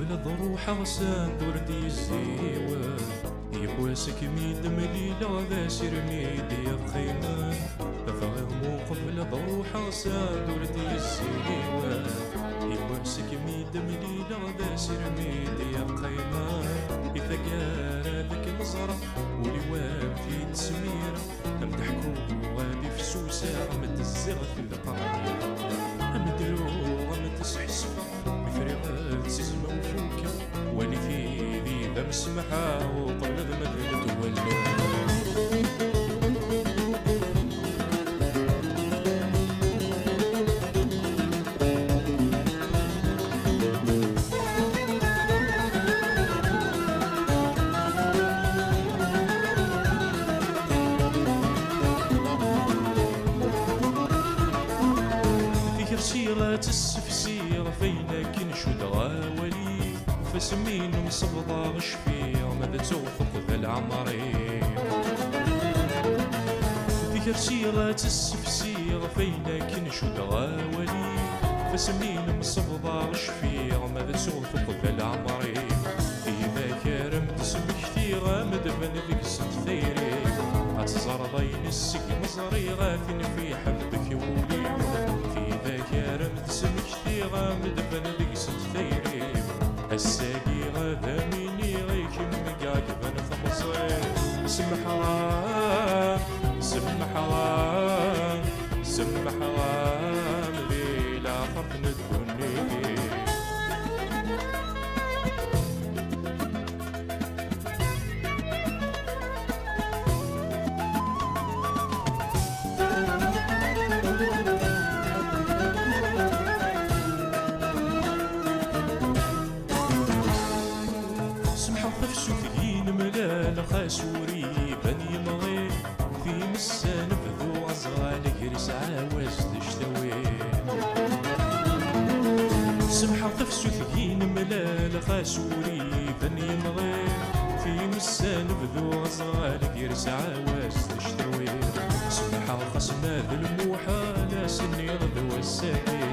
قبل ضروح غسان دور الزيوان يبواسك ميد مليلة ذا سرميد يا خيمان فغيمو قبل ضروح غسان دور الزيوان يبواسك ميد مليلة ذا سرميد يا خيمان إذا قال ذاك نظرة ولوان في تسميرة أم تحكو غادي في سوسة أم تزغ في القرية أم درو أم تسحسفة بفريغات سيزمة وفوكة واني في ذي ذا مسمحة وقبل ذا مدلة تولى سيرة السفسير فينا كنشد غاولي فسمين مصبضة غشفير ماذا توفق ذا العمرين ذكر سيرة السفسير فينا كنشد غاولي فسمين مصبضة غشفير ماذا توفق ذا العمرين إذا كرم تسم كثيرة مدفن ذيك ستثيري هتزرضين السك مزري غاثن في حفظك يولي كارم تسم كثيرة مدفن ذيك ستثيري الساقي غاذا ميني غيكم مقاقبا خمصين سم حرام سم حرام سم حرام ذي لا فرق ندوني خاسوري بني مغي في مسان بذو عزغال يرس عاوز تشتوي سمحة تفسو ثقين ملال خاسوري بني مغي في مسان بذو عزغال يرس عاوز تشتوي سمحة قسمة ذا الموحى لا سني غذو الساكي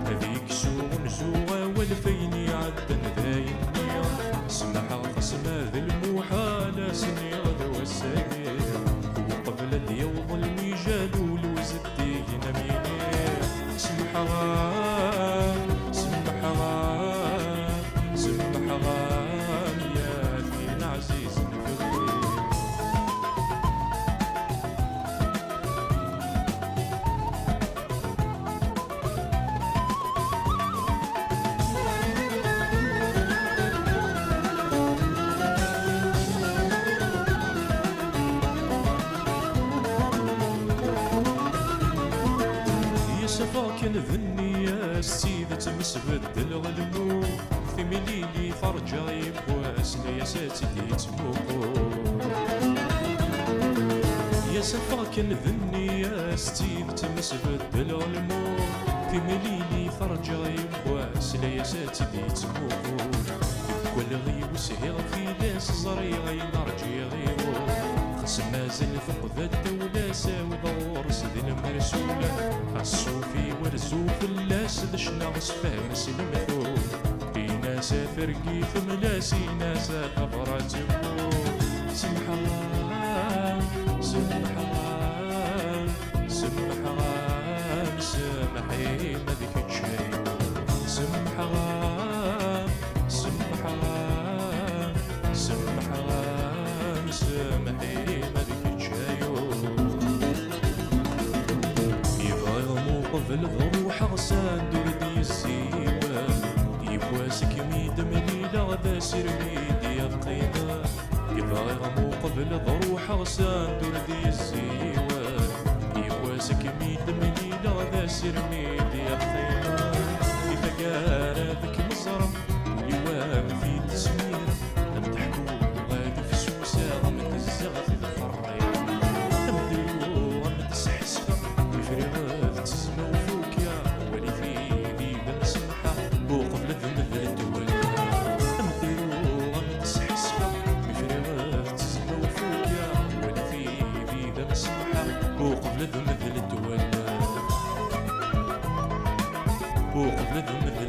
هذيك سوغ نزوغا والفيني عدن ذايني سمحة قسمة ذا الموحى لا سني غدوى الساقي وقبل ديوض الميجال ولوز الدين ميني سم حرام سم حرام سم حرام يا ثين عزيز نفذي كان ذني يا السيدة تمسبد الغلمو في مليلي فرجة يبواس يا ساتي تموقو يا سفا كان ذني يا السيدة تمسبد الغلمو في مليلي فرجة يبواس يا ساتي تموقو كل غي وسهر في لاس زريغي نرجي غيرو مازال فقد الدولة ساوي دور سدي المرسولة الصوفي ورزوف اللاس دش ناقص فهم سلمثول فينا سافر كيف ملاسي ناس غفرات سمح الله سمح الله سمح الله سمحي ما ذيك شيء سمح الله سمح الله سمح الله سمحي قبل ضروح غسان دردي الزيوان يبواسك ميد مليلة غدا سرميد يا بقيمة يبغى يغمو قبل ضروح غسان دردي الزيوان يبواسك ميد مليلة غدا سرميد يا بقيمة إذا قال ذاك مزرم ولوام في تسمير لم تحكو غادي في سوسة غم تزغ في الفرين لم ديو غم تسحسفة بفريغات تزمو وقبل ذم مثل